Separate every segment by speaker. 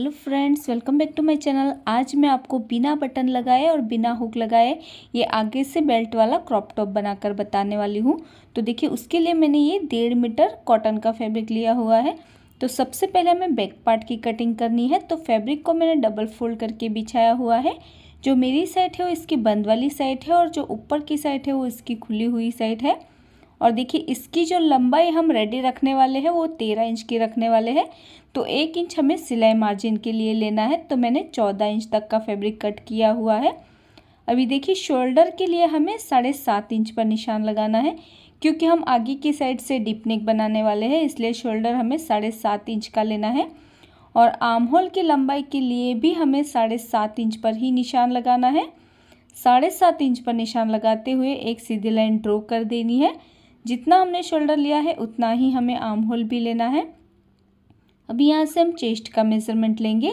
Speaker 1: Hello friends, welcome back to my channel. आज मैं आपको बिना बटन लगाए और बिना हुक लगाए ये आगे से बेल्ट वाला क्रॉप टॉप बनाकर बताने वाली हूँ। तो देखिए, उसके लिए मैंने ये 1.5 मीटर कॉटन का फैब्रिक लिया हुआ है। तो सबसे पहले हमें बैक पार्ट की कटिंग करनी है। तो फैब्रिक को मैंने डबल फोल्ड करके बिछाया हुआ है। जो मेरी साइड है वो इसकी बंद वाली साइड है और जो ऊपर की साइड है वो इसकी खुली हुई साइड है। और देखिए, इसकी जो लंबाई हम रेडी रखने वाले हैं वो 13 इंच की रखने वाले हैं। तो 1 इंच हमें सिलाई मार्जिन के लिए लेना है। तो मैंने 14 इंच तक का फैब्रिक कट किया हुआ है। अभी देखिए, शोल्डर के लिए हमें 7.5 इंच पर निशान लगाना है, क्योंकि हम आगे की साइड से डीप नेक बनाने वाले हैं, इसलिए शोल्डर हमें 7.5 इंच का लेना है। और आर्म होल की लंबाई के लिए भी हमें 7.5 इंच पर ही निशान लगाना है। 7.5 इंच पर निशान लगाते हुए एक सीधी लाइन ड्रॉ कर देनी है। जितना हमने शोल्डर लिया है उतना ही हमें आर्म होल भी लेना है। अभी यहाँ से हम चेस्ट का मेज़रमेंट लेंगे।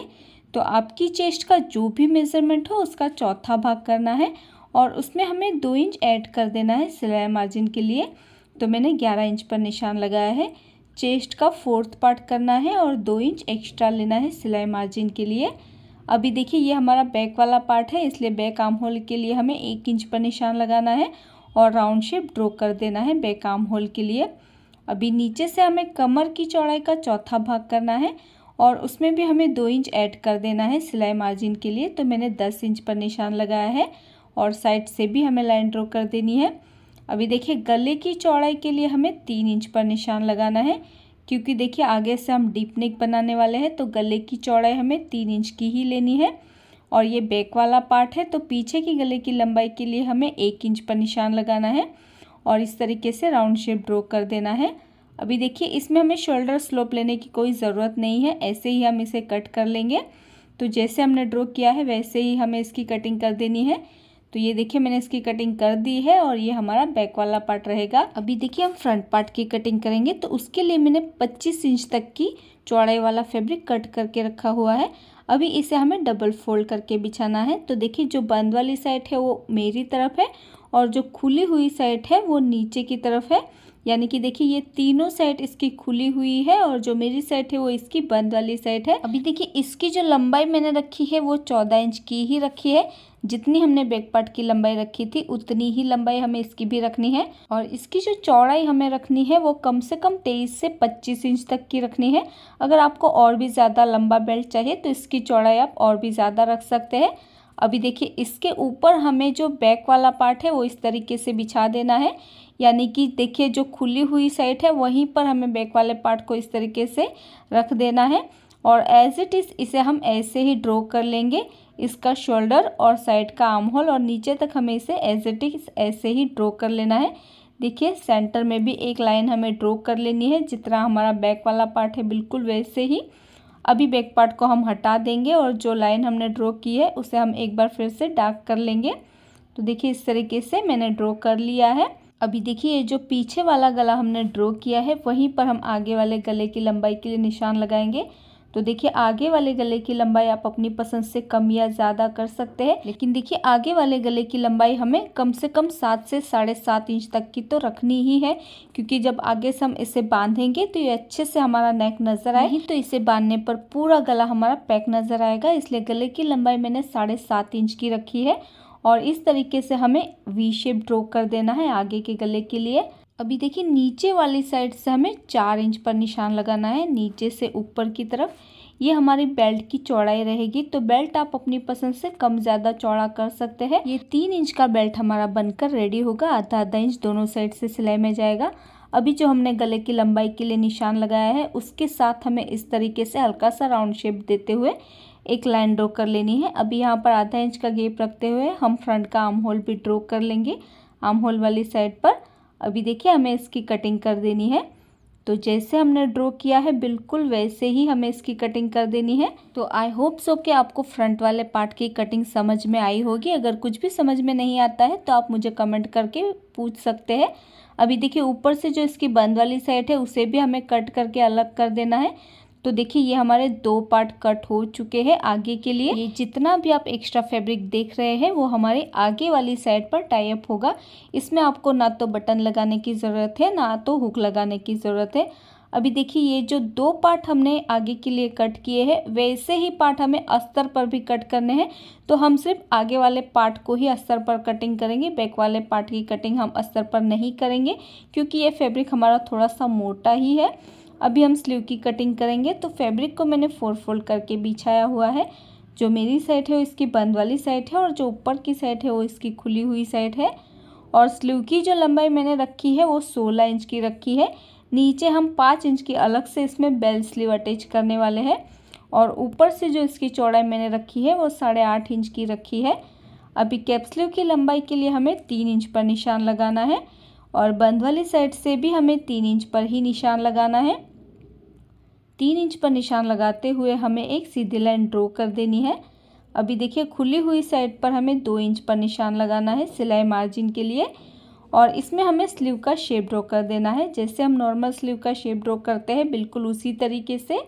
Speaker 1: तो आपकी चेस्ट का जो भी मेज़रमेंट हो उसका चौथा भाग करना है और उसमें हमें 2 इंच ऐड कर देना है सिलाई मार्जिन के लिए। तो मैंने 11 इंच पर निशान लगाया है। चेस्ट का 4th पार्ट करना है और 2 इंच एक्स्ट्रा लेना है सिलाई मार्जिन के लिए। अभी देखिए, ये हमारा बैक वाला पार्ट है, इसलिए बैक आर्म होल के लिए हमें 1 इंच पर निशान लगाना है और राउंड शेप ड्रॉ कर देना है बैक आर्म होल के लिए। अभी नीचे से हमें कमर की चौड़ाई का चौथा भाग करना है और उसमें भी हमें 2 इंच ऐड कर देना है सिलाई मार्जिन के लिए। तो मैंने 10 इंच पर निशान लगाया है और साइड से भी हमें लाइन ड्रॉ कर देनी है। अभी देखिए, गले की चौड़ाई के लिए हमें 3 इंच पर निशान लगाना है, क्योंकि देखिए आगे से हम डीप नेक बनाने वाले हैं, तो गले की चौड़ाई हमें 3 इंच की ही लेनी है। और ये बैक वाला पार्ट है, तो पीछे की गले की लंबाई के लिए हमें 1 इंच पर निशान लगाना है और इस तरीके से राउंड शेप ड्रॉ कर देना है। अभी देखिए, इसमें हमें शोल्डर स्लोप लेने की कोई ज़रूरत नहीं है, ऐसे ही हम इसे कट कर लेंगे। तो जैसे हमने ड्रॉ किया है वैसे ही हमें इसकी कटिंग कर देनी है। तो ये देखिए, मैंने इसकी कटिंग कर दी है और ये हमारा बैक वाला पार्ट रहेगा। अभी देखिए, हम फ्रंट पार्ट की कटिंग करेंगे। तो उसके लिए मैंने 25 इंच तक की चौड़ाई वाला फैब्रिक कट करके रखा हुआ है। अभी इसे हमें डबल फोल्ड करके बिछाना है। तो देखिए, जो बंद वाली साइड है वो मेरी तरफ है और जो खुली हुई साइड है वो नीचे की तरफ है। यानी कि देखिए, ये तीनों साइड इसकी खुली हुई है और जो मेरी साइड है वो इसकी बंद वाली साइड है। अभी देखिए, इसकी जो लंबाई मैंने रखी है वो 14 इंच की ही रखी है। जितनी हमने बैक पार्ट की लंबाई रखी थी उतनी ही लंबाई हमें इसकी भी रखनी है। और इसकी जो चौड़ाई हमें रखनी है वो कम से कम 23 से 25 इंच तक की रखनी है। अगर आपको और भी ज़्यादा लंबा बेल्ट चाहिए तो इसकी चौड़ाई आप और भी ज़्यादा रख सकते हैं। अभी देखिए, इसके ऊपर हमें जो बैक वाला पार्ट है वो इस तरीके से बिछा देना है। यानी कि देखिए, जो खुली हुई साइड है वहीं पर हमें बैक वाले पार्ट को इस तरीके से रख देना है और एज इट इज़ इसे हम ऐसे ही ड्रॉ कर लेंगे। इसका शोल्डर और साइड का आर्म होल और नीचे तक हमें इसे एज इट इज़ ऐसे ही ड्रॉ कर लेना है। देखिए, सेंटर में भी एक लाइन हमें ड्रॉ कर लेनी है, जितना हमारा बैक वाला पार्ट है बिल्कुल वैसे ही। अभी बैक पार्ट को हम हटा देंगे और जो लाइन हमने ड्रॉ की है उसे हम एक बार फिर से डार्क कर लेंगे। तो देखिए, इस तरीके से मैंने ड्रॉ कर लिया है। अभी देखिए, ये जो पीछे वाला गला हमने ड्रॉ किया है वहीं पर हम आगे वाले गले की लंबाई के लिए निशान लगाएंगे। तो देखिए, आगे वाले गले की लंबाई आप अपनी पसंद से कम या ज़्यादा कर सकते हैं, लेकिन देखिए आगे वाले गले की लंबाई हमें कम से कम 7 से 7.5 इंच तक की तो रखनी ही है, क्योंकि जब आगे से हम इसे बांधेंगे तो ये अच्छे से हमारा नेक नज़र आए। नहीं तो इसे बांधने पर पूरा गला हमारा पैक नज़र आएगा, इसलिए गले की लंबाई मैंने 7.5 इंच की रखी है। और इस तरीके से हमें वी शेप ड्रॉ कर देना है आगे के गले के लिए। अभी देखिए, नीचे वाली साइड से हमें 4 इंच पर निशान लगाना है, नीचे से ऊपर की तरफ। ये हमारी बेल्ट की चौड़ाई रहेगी। तो बेल्ट आप अपनी पसंद से कम ज़्यादा चौड़ा कर सकते हैं। ये 3 इंच का बेल्ट हमारा बनकर रेडी होगा। आधा आधा इंच दोनों साइड से सिलाई में जाएगा। अभी जो हमने गले की लंबाई के लिए निशान लगाया है उसके साथ हमें इस तरीके से हल्का सा राउंड शेप देते हुए एक लाइन ड्रॉ कर लेनी है। अभी यहाँ पर आधा इंच का गैप रखते हुए हम फ्रंट का आर्म होल भी ड्रॉ कर लेंगे आर्म होल वाली साइड पर। अभी देखिए, हमें इसकी कटिंग कर देनी है। तो जैसे हमने ड्रॉ किया है बिल्कुल वैसे ही हमें इसकी कटिंग कर देनी है। तो आई होप सो कि आपको फ्रंट वाले पार्ट की कटिंग समझ में आई होगी। अगर कुछ भी समझ में नहीं आता है तो आप मुझे कमेंट करके पूछ सकते हैं। अभी देखिए, ऊपर से जो इसकी बंद वाली साइड है उसे भी हमें कट करके अलग कर देना है। तो देखिए, ये हमारे 2 पार्ट कट हो चुके हैं आगे के लिए। ये जितना भी आप एक्स्ट्रा फैब्रिक देख रहे हैं वो हमारे आगे वाली साइड पर टाई अप होगा। इसमें आपको ना तो बटन लगाने की ज़रूरत है ना तो हुक लगाने की ज़रूरत है। अभी देखिए ये जो 2 पार्ट हमने आगे के लिए कट किए हैं वैसे ही पार्ट हमें अस्तर पर भी कट करने हैं। तो हम सिर्फ आगे वाले पार्ट को ही अस्तर पर कटिंग करेंगे, बैक वाले पार्ट की कटिंग हम अस्तर पर नहीं करेंगे क्योंकि ये फैब्रिक हमारा थोड़ा सा मोटा ही है। अभी हम स्लीव की कटिंग करेंगे। तो फैब्रिक को मैंने 4 फोल्ड करके बिछाया हुआ है। जो मेरी साइड है वो इसकी बंद वाली साइड है और जो ऊपर की साइड है वो इसकी खुली हुई साइड है। और स्लीव की जो लंबाई मैंने रखी है वो 16 इंच की रखी है। नीचे हम 5 इंच की अलग से इसमें बेल स्लीव अटैच करने वाले हैं और ऊपर से जो इसकी चौड़ाई मैंने रखी है वो 8.5 इंच की रखी है। अभी कैप स्लीव की लंबाई के लिए हमें 3 इंच पर निशान लगाना है और बंद वाली साइड से भी हमें 3 इंच पर ही निशान लगाना है। 3 इंच पर निशान लगाते हुए हमें एक सीधी लाइन ड्रॉ कर देनी है। अभी देखिए खुली हुई साइड पर हमें 2 इंच पर निशान लगाना है सिलाई मार्जिन के लिए और इसमें हमें स्लीव का शेप ड्रॉ कर देना है। जैसे हम नॉर्मल स्लीव का शेप ड्रॉ करते हैं बिल्कुल उसी तरीके से।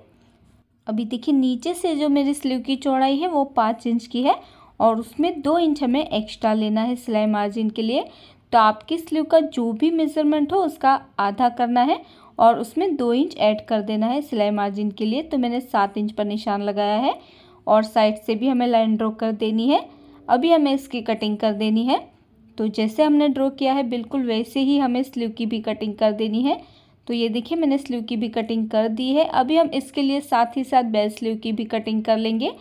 Speaker 1: अभी देखिए नीचे से जो मेरी स्लीव की चौड़ाई है वो 5 इंच की है और उसमें 2 इंच हमें एक्स्ट्रा लेना है सिलाई मार्जिन के लिए। तो आपकी स्लीव का जो भी मेज़रमेंट हो उसका आधा करना है और उसमें 2 इंच ऐड कर देना है सिलाई मार्जिन के लिए। तो मैंने 7 इंच पर निशान लगाया है और साइड से भी हमें लाइन ड्रॉ कर देनी है। अभी हमें इसकी कटिंग कर देनी है। तो जैसे हमने ड्रॉ किया है बिल्कुल वैसे ही हमें स्लीव की भी कटिंग कर देनी है। तो ये देखिए मैंने स्लीव की भी कटिंग कर दी है। अभी हम इसके लिए साथ ही साथ बेल स्लीव की भी कटिंग कर लेंगे।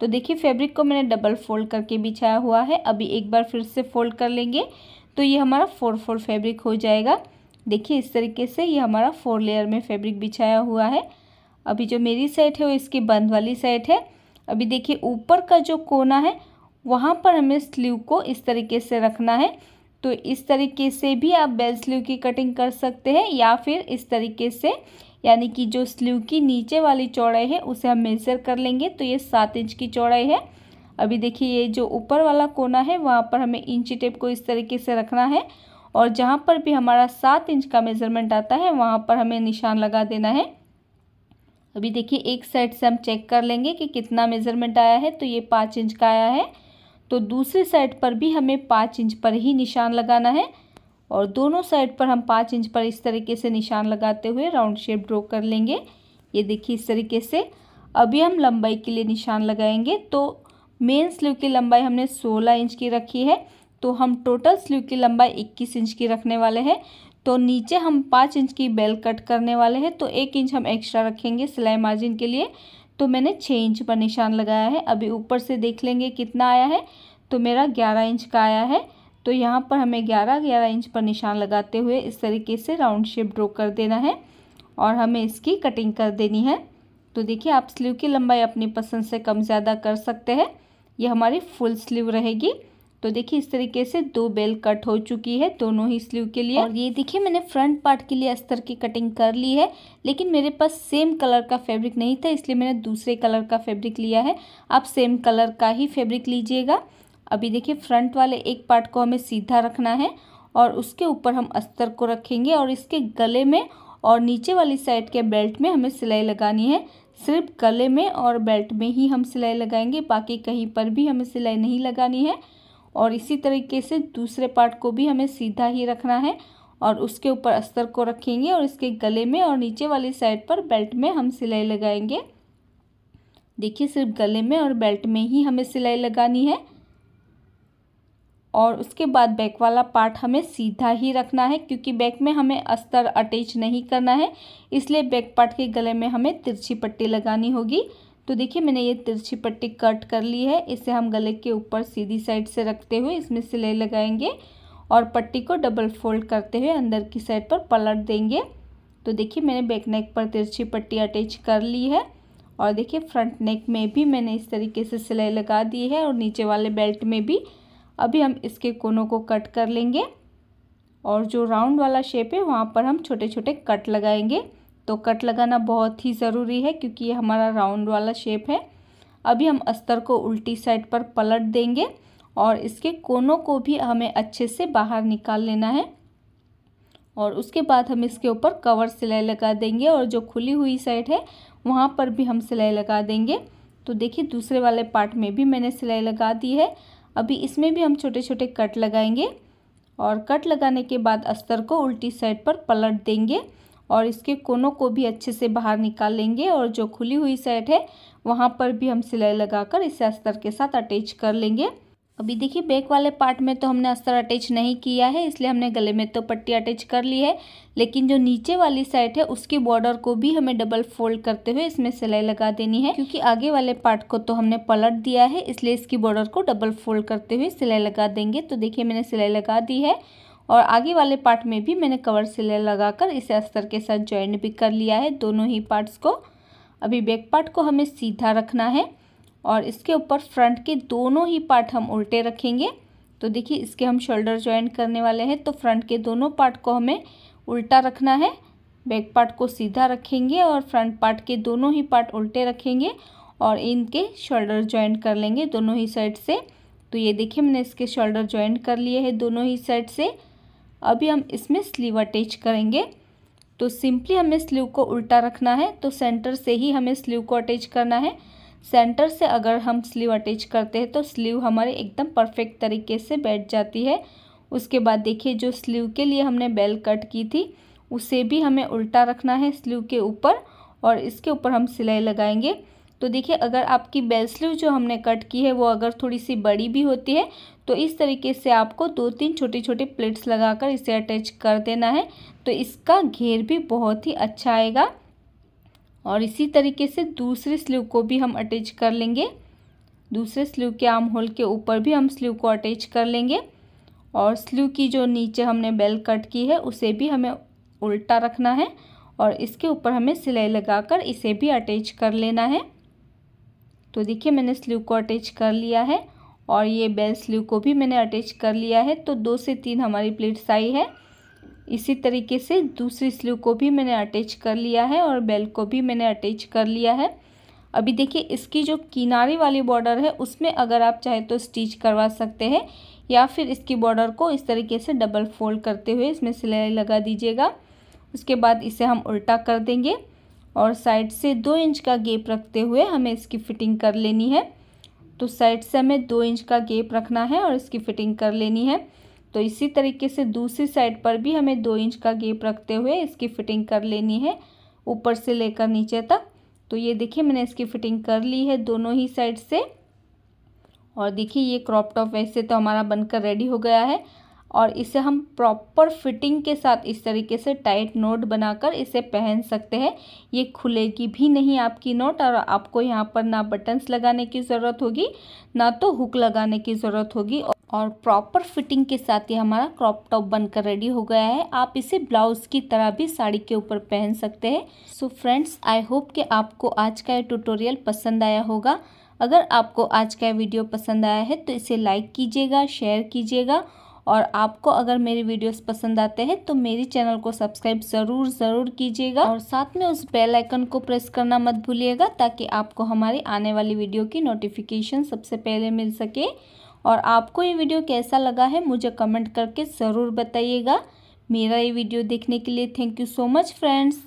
Speaker 1: तो देखिए फैब्रिक को मैंने डबल फोल्ड करके बिछाया हुआ है। अभी एक बार फिर से फोल्ड कर लेंगे तो ये हमारा 4 फोल्ड फैब्रिक हो जाएगा। देखिए इस तरीके से ये हमारा 4 लेयर में फैब्रिक बिछाया हुआ है। अभी जो मेरी साइड है वो इसकी बंद वाली साइड है। अभी देखिए ऊपर का जो कोना है वहाँ पर हमें स्लीव को इस तरीके से रखना है। तो इस तरीके से भी आप बेल स्लीव की कटिंग कर सकते हैं या फिर इस तरीके से, यानी कि जो स्लीव की नीचे वाली चौड़ाई है उसे हम मेज़र कर लेंगे। तो ये 7 इंच की चौड़ाई है। अभी देखिए ये जो ऊपर वाला कोना है वहाँ पर हमें इंची टेप को इस तरीके से रखना है और जहाँ पर भी हमारा 7 इंच का मेज़रमेंट आता है वहाँ पर हमें निशान लगा देना है। अभी देखिए एक साइड से हम चेक कर लेंगे कि कितना मेज़रमेंट आया है। तो ये 5 इंच का आया है। तो दूसरी साइड पर भी हमें 5 इंच पर ही निशान लगाना है और दोनों साइड पर हम 5 इंच पर इस तरीके से निशान लगाते हुए राउंड शेप ड्रॉ कर लेंगे। ये देखिए इस तरीके से। अभी हम लंबाई के लिए निशान लगाएंगे। तो मेन स्लीव की लंबाई हमने 16 इंच की रखी है। तो हम टोटल स्लीव की लंबाई 21 इंच की रखने वाले हैं। तो नीचे हम 5 इंच की बेल कट करने वाले हैं तो 1 इंच हम एक्स्ट्रा रखेंगे सिलाई मार्जिन के लिए। तो मैंने 6 इंच पर निशान लगाया है। अभी ऊपर से देख लेंगे कितना आया है। तो मेरा 11 इंच का आया है। तो यहाँ पर हमें 11 इंच पर निशान लगाते हुए इस तरीके से राउंड शेप ड्रॉ कर देना है और हमें इसकी कटिंग कर देनी है। तो देखिए आप स्लीव की लंबाई अपनी पसंद से कम ज़्यादा कर सकते हैं। ये हमारी फुल स्लीव रहेगी। तो देखिए इस तरीके से 2 बेल कट हो चुकी है दोनों ही स्लीव के लिए। और ये देखिए मैंने फ्रंट पार्ट के लिए अस्तर की कटिंग कर ली है, लेकिन मेरे पास सेम कलर का फैब्रिक नहीं था इसलिए मैंने दूसरे कलर का फैब्रिक लिया है। आप सेम कलर का ही फैब्रिक लीजिएगा। अभी देखिए फ्रंट वाले एक पार्ट को हमें सीधा रखना है और उसके ऊपर हम अस्तर को रखेंगे और इसके गले में और नीचे वाली साइड के बेल्ट में हमें सिलाई लगानी है। सिर्फ गले में और बेल्ट में ही हम सिलाई लगाएंगे, बाकी कहीं पर भी हमें सिलाई नहीं लगानी है। और इसी तरीके से दूसरे पार्ट को भी हमें सीधा ही रखना है और उसके ऊपर अस्तर को रखेंगे और इसके गले में और नीचे वाली साइड पर बेल्ट में हम सिलाई लगाएंगे। देखिए सिर्फ गले में और बेल्ट में ही हमें सिलाई लगानी है और उसके बाद बैक वाला पार्ट हमें सीधा ही रखना है क्योंकि बैक में हमें अस्तर अटैच नहीं करना है, इसलिए बैक पार्ट के गले में हमें तिरछी पट्टी लगानी होगी। तो देखिए मैंने ये तिरछी पट्टी कट कर ली है। इसे हम गले के ऊपर सीधी साइड से रखते हुए इसमें सिलाई लगाएंगे और पट्टी को डबल फोल्ड करते हुए अंदर की साइड पर पलट देंगे। तो देखिए मैंने बैक नेक पर तिरछी पट्टी अटैच कर ली है और देखिए फ्रंट नेक में भी मैंने इस तरीके से सिलाई लगा दी है और नीचे वाले बेल्ट में भी। अभी हम इसके कोनों को कट कर लेंगे और जो राउंड वाला शेप है वहाँ पर हम छोटे छोटे कट लगाएंगे। तो कट लगाना बहुत ही ज़रूरी है क्योंकि ये हमारा राउंड वाला शेप है। अभी हम अस्तर को उल्टी साइड पर पलट देंगे और इसके कोनों को भी हमें अच्छे से बाहर निकाल लेना है और उसके बाद हम इसके ऊपर कवर सिलाई लगा देंगे और जो खुली हुई साइड है वहाँ पर भी हम सिलाई लगा देंगे। तो देखिए दूसरे वाले पार्ट में भी मैंने सिलाई लगा दी है। अभी इसमें भी हम छोटे छोटे कट लगाएंगे और कट लगाने के बाद अस्तर को उल्टी साइड पर पलट देंगे और इसके कोनों को भी अच्छे से बाहर निकाल लेंगे और जो खुली हुई साइड है वहाँ पर भी हम सिलाई लगाकर इसे अस्तर के साथ अटैच कर लेंगे। अभी देखिए बैक वाले पार्ट में तो हमने अस्तर अटैच नहीं किया है, इसलिए हमने गले में तो पट्टी अटैच कर ली है, लेकिन जो नीचे वाली साइड है उसकी बॉर्डर को भी हमें डबल फोल्ड करते हुए इसमें सिलाई लगा देनी है, क्योंकि आगे वाले पार्ट को तो हमने पलट दिया है, इसलिए इसकी बॉर्डर को डबल फोल्ड करते हुए सिलाई लगा देंगे। तो देखिए मैंने सिलाई लगा दी है और आगे वाले पार्ट में भी मैंने कवर सिलाई लगाकर इसे अस्तर के साथ ज्वाइंट भी कर लिया है दोनों ही पार्ट्स को। अभी बैक पार्ट को हमें सीधा रखना है और इसके ऊपर फ्रंट के दोनों ही पार्ट हम उल्टे रखेंगे। तो देखिए इसके हम शोल्डर ज्वाइंट करने वाले हैं, तो फ्रंट के दोनों पार्ट को हमें उल्टा रखना है, बैक पार्ट को सीधा रखेंगे और फ्रंट पार्ट के दोनों ही पार्ट उल्टे रखेंगे और इनके शोल्डर ज्वाइंट कर लेंगे दोनों ही साइड से। तो ये देखिए मैंने इसके शोल्डर ज्वाइंट कर लिए हैं दोनों ही साइड से। अभी हम इसमें स्लीव अटैच करेंगे। तो सिंपली हमें स्लीव को उल्टा रखना है, तो सेंटर से ही हमें स्लीव को अटैच करना है। सेंटर से अगर हम स्लीव अटैच करते हैं तो स्लीव हमारे एकदम परफेक्ट तरीके से बैठ जाती है। उसके बाद देखिए जो स्लीव के लिए हमने बेल कट की थी उसे भी हमें उल्टा रखना है स्लीव के ऊपर और इसके ऊपर हम सिलाई लगाएंगे। तो देखिए अगर आपकी बेल स्लीव जो हमने कट की है वो अगर थोड़ी सी बड़ी भी होती है तो इस तरीके से आपको 2-3 छोटी छोटी प्लेट्स लगाकर इसे अटैच कर देना है, तो इसका घेर भी बहुत ही अच्छा आएगा। और इसी तरीके से दूसरी स्लीव को भी हम अटैच कर लेंगे। दूसरे स्लीव के आर्म होल के ऊपर भी हम स्लीव को अटैच कर लेंगे और स्लीव की जो नीचे हमने बेल कट की है उसे भी हमें उल्टा रखना है और इसके ऊपर हमें सिलाई लगाकर इसे भी अटैच कर लेना है। तो देखिए मैंने स्लीव को अटैच कर लिया है और ये बेल स्लीव को भी मैंने अटैच कर लिया है। तो 2 से 3 हमारी प्लेट्स आई है। इसी तरीके से दूसरी स्लीव को भी मैंने अटैच कर लिया है और बेल को भी मैंने अटैच कर लिया है। अभी देखिए इसकी जो किनारे वाली बॉर्डर है उसमें अगर आप चाहे तो स्टिच करवा सकते हैं या फिर इसकी बॉर्डर को इस तरीके से डबल फोल्ड करते हुए इसमें सिलाई लगा दीजिएगा। उसके बाद इसे हम उल्टा कर देंगे और साइड से 2 इंच का गैप रखते हुए हमें इसकी फिटिंग कर लेनी है। तो साइड से हमें 2 इंच का गैप रखना है और इसकी फिटिंग कर लेनी है। तो इसी तरीके से दूसरी साइड पर भी हमें 2 इंच का गैप रखते हुए इसकी फिटिंग कर लेनी है ऊपर से लेकर नीचे तक। तो ये देखिए मैंने इसकी फिटिंग कर ली है दोनों ही साइड से। और देखिए ये क्रॉप टॉप वैसे तो हमारा बनकर रेडी हो गया है और इसे हम प्रॉपर फिटिंग के साथ इस तरीके से टाइट नोट बनाकर इसे पहन सकते हैं। ये खुलेगी भी नहीं आपकी नोट और आपको यहाँ पर ना बटन्स लगाने की ज़रूरत होगी ना तो हुक लगाने की ज़रूरत होगी और प्रॉपर फिटिंग के साथ ये हमारा क्रॉप टॉप बनकर रेडी हो गया है। आप इसे ब्लाउज की तरह भी साड़ी के ऊपर पहन सकते हैं। सो फ्रेंड्स आई होप कि आपको आज का ये ट्यूटोरियल पसंद आया होगा। अगर आपको आज का वीडियो पसंद आया है तो इसे लाइक कीजिएगा, शेयर कीजिएगा और आपको अगर मेरे वीडियोस पसंद आते हैं तो मेरी चैनल को सब्सक्राइब ज़रूर कीजिएगा और साथ में उस बेल आइकन को प्रेस करना मत भूलिएगा ताकि आपको हमारी आने वाली वीडियो की नोटिफिकेशन सबसे पहले मिल सके। और आपको ये वीडियो कैसा लगा है मुझे कमेंट करके ज़रूर बताइएगा। मेरा ये वीडियो देखने के लिए thank you so much friends.